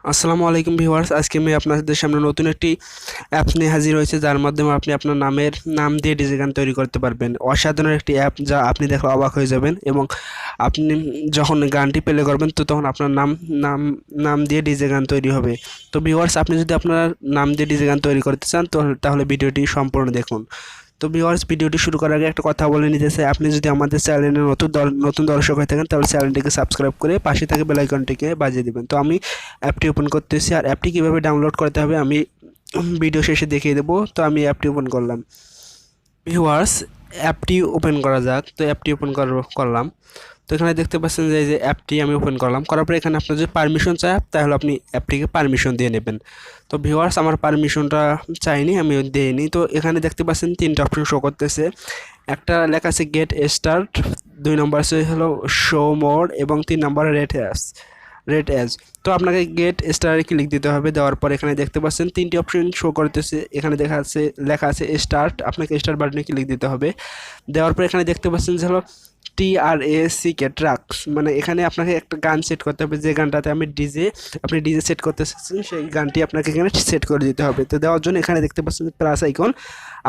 আসসালামু আলাইকুম ভিউয়ার্স, আজকে আমি আপনাদের সামনে নতুন একটি অ্যাপ নিয়ে হাজির হয়েছে, যার মাধ্যমে আপনি আপনার নাম দিয়ে ডিজে গান তৈরি করতে পারবেন। অসাধারণ একটি অ্যাপ, যা আপনি দেখলে অবাক হয়ে যাবেন। এবং আপনি যখন গানটি প্লে করবেন, তো তখন আপনার নাম নাম দিয়ে ডিজে গান তৈরি হবে। তো ভিউয়ার্স, আপনি যদি আপনার নাম দিয়ে ডিজে গান তৈরি করতে চান, তো তাহলে ভিডিওটি সম্পূর্ণ দেখুন। তো ভিউয়ার্স, ভিডিওটি শুরু করার আগে একটা কথা বলে নিতে চাই, আপনি যদি আমাদের চ্যানেলে নতুন দর্শক হয়ে থাকেন, তাহলে চ্যানেলটিকে সাবস্ক্রাইব করে পাশে থাকা বেল আইকনটিকে বাজিয়ে দিবেন। তো আমি অ্যাপটি ওপেন করতেছি, আর অ্যাপটি কীভাবে ডাউনলোড করতে হবে আমি ভিডিও শেষে দেখিয়ে দেবো। তো আমি অ্যাপটি ওপেন করলাম। ভিউয়ার্স, অ্যাপটি ওপেন করা যাক। তো অ্যাপটি ওপেন করলাম। তো এখানে দেখতে পাচ্ছেন যে এই যে অ্যাপটি আমি ওপেন করলাম, করার পরে এখানে আপনার যদি পারমিশন চায়, তাহলে আপনি অ্যাপটিকে পারমিশন দিয়ে নেবেন। তো ভিউয়ার্স, আমার পারমিশনটা চাইনি, আমি দিইনি। তো এখানে দেখতে পাচ্ছেন তিনটা অপশন শো করতেছে। একটা লেখা আছে গেট স্টার্ট, 2 নম্বর আছে হলো শো মোড, এবং 3 নম্বর রেট অ্যাজ। তো আপনাকে গেট স্টারে ক্লিক দিতে হবে। দেওয়ার পর এখানে দেখতে পাচ্ছেন তিনটি অপশন শো করতেছে। এখানে লেখা আছে স্টার্ট, আপনাকে স্টার্ট বাটনে ক্লিক দিতে হবে। দেওয়ার পর এখানে দেখতে পাচ্ছেন যে হলো TRACK ট্রাক্স, মানে এখানে আপনাকে একটা গান সেট করতে হবে। যে গানটাতে আপনি ডিজে সেট করতে চাচ্ছেন, সেই গানটি আপনাকে এখানে সেট করে দিতে হবে। তো দেওয়ার জন্য এখানে দেখতে পাচ্ছেন প্লাস আইকন,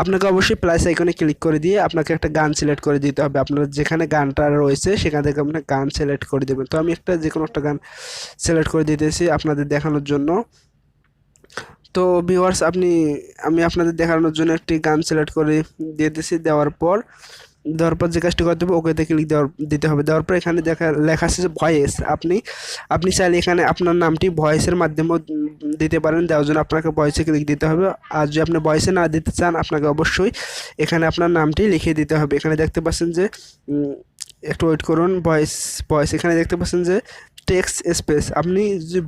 আপনাকে অবশ্যই প্লাস আইকনে ক্লিক করে দিয়ে আপনাকে একটা গান সিলেক্ট করে দিতে হবে। আপনার যেখানে গানটা রয়েছে সেখান থেকে আপনার গান সিলেক্ট করে দেবেন। তো আমি যে কোনো একটা গান সিলেক্ট করে দিতেছি আপনাদের দেখানোর জন্য। তো ভিউয়ার্স, আমি আপনাদের দেখানোর জন্য একটি গান সিলেক্ট করে দিতেছি। দেওয়ার পর যে কাজটি করতে হবে, ওকেতে ক্লিক দিতে হবে। দেওয়ার পর এখানে লেখা আছে যে ভয়েস, আপনি চাইলে এখানে আপনার নামটি ভয়েসের মাধ্যমেও দিতে পারেন। দেওয়ার জন্য আপনাকে ভয়েসে ক্লিক দিতে হবে। আর যদি আপনি ভয়েসে না দিতে চান, আপনাকে অবশ্যই এখানে আপনার নামটি লিখে দিতে হবে। এখানে দেখতে পাচ্ছেন যে একটু ওয়েট করুন। ভয়েস এখানে দেখতে পাচ্ছেন যে টেক্সট স্পেস, আপনি যদি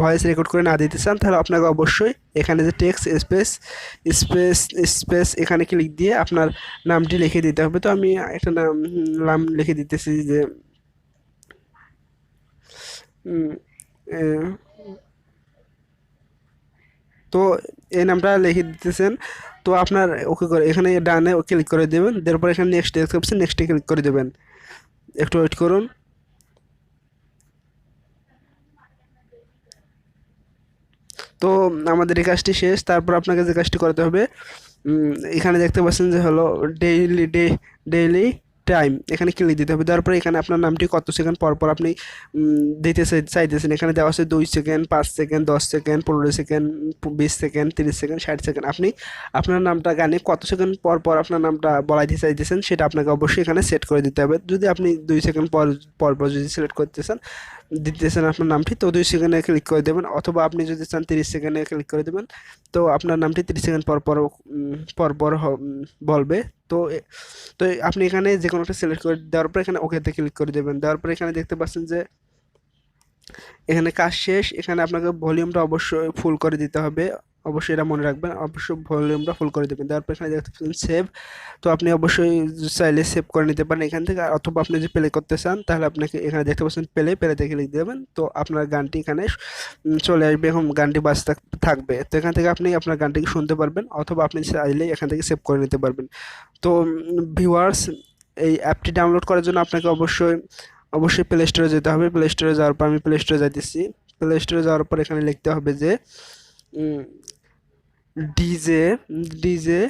ভয়েস রেকর্ড করে না দিতে চান, তাহলে আপনাকে অবশ্যই এখানে যে টেক্সট স্পেস স্পেস এখানে ক্লিক দিয়ে আপনার নামটি লিখে দিতে হবে। তো আমি একটা নাম লিখে দিতেছি যে উম, আহ, তো এই নামটা লিখে দিতেছেন। তো আপনার ওকে করে এখানে ডানে ক্লিক করে দেবেন। তারপর এখানে নেক্সট দেখতে নেক্সটে ক্লিক করে দেবেন। একটু ওয়েট করুন। তো আমাদের এই কাজটি শেষ। তারপর আপনাকে যে কাজটি করতে হবে, এখানে দেখতে পাচ্ছেন যে হলো ডেইলি টাইম, এখানে ক্লিক দিতে হবে। তারপরে এখানে আপনার নামটি কত সেকেন্ড পর পর আপনি দিতে চাইতেছেন। এখানে দেওয়া আছে 2 second, 5 second, 10 second, 15 second, 20 second, 30 second, 60 second. আপনি আপনার নামটা গানে কত সেকেন্ড পর পর আপনার নামটা বলাইতে চাইতেছেন, সেটা আপনাকে অবশ্যই এখানে সেট করে দিতে হবে। যদি আপনি 2 সেকেন্ড পর পর যদি সিলেক্ট করতেছেন দিতেছেন আপনার নামটি, তো 2 সেকেন্ডে ক্লিক করে দেবেন। অথবা আপনি যদি চান 30 সেকেন্ডে ক্লিক করে দেবেন। তো আপনার নামটি 30 সেকেন্ড পর পর বলবে। তো আপনি এখানে যে কোনো একটা সিলেক্ট করে দেওয়ার পর এখানে ওকেতে ক্লিক করে দেবেন। দেওয়ার পর এখানে দেখতে পাচ্ছেন যে এখানে কাজ শেষ। এখানে আপনাকে ভলিউমটা অবশ্যই ফুল করে দিতে হবে। অবশ্যই এটা মনে রাখবেন, অবশ্যই ভলিউমটা ফুল করে দেবেন। তারপর এখানে দেখতে পাচ্ছেন সেভ। তো আপনি অবশ্যই চাইলে সেভ করে নিতে পারেন এখান থেকে। অথবা আপনি যদি প্লে করতে চান, তাহলে আপনাকে এখানে দেখতে পাচ্ছেন প্লেতে ক্লিক দেবেন। তো আপনার গানটি এখানে চলে আসবে, এখন গানটি বাজতে থাকবে। তো এখান থেকে আপনি আপনার গানটিকে শুনতে পারবেন, অথবা আপনি চাইলে এখান থেকে সেভ করে নিতে পারবেন। তো ভিউয়ার্স, এই অ্যাপটি ডাউনলোড করার জন্য আপনাকে অবশ্যই প্লে স্টোরে যেতে হবে। প্লে স্টোরে যাওয়ার পর আমি প্লে স্টোরে যাইতেছি। প্লে স্টোরে যাওয়ার পর এখানে লিখতে হবে যে DJ DJ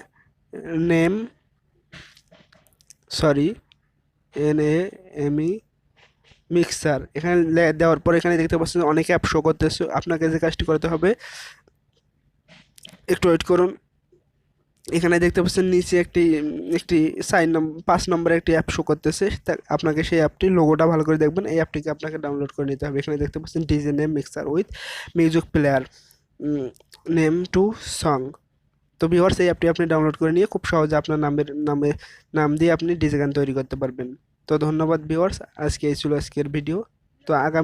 name, sorry, NAME mixer. এখানে দেওয়ার পর এখানে দেখতে পাচ্ছেন অনেক অ্যাপ শো করতেছে। আপনাকে যে কাজটি করতে হবে, একটু ওয়েট করুন। এখানে দেখতে পাচ্ছেন নিচে একটি একটি 5 নম্বরে একটি অ্যাপ শো করতেছে। আপনাকে সেই অ্যাপটির লোগোটা ভালো করে দেখবেন। এই অ্যাপটিকে আপনাকে ডাউনলোড করে নিতে হবে। এখানে দেখতে পাচ্ছেন DJ name mixer with music player, name two song. তো ভিউয়ার্স, এই অ্যাপটি আপনি ডাউনলোড করে নিয়ে খুব সহজে আপনার নাম দিয়ে আপনি ডিজে গান তৈরি করতে পারবেন। তো ধন্যবাদ ভিউয়ার্স, এই ছিল আজকের ভিডিও। তো আগামী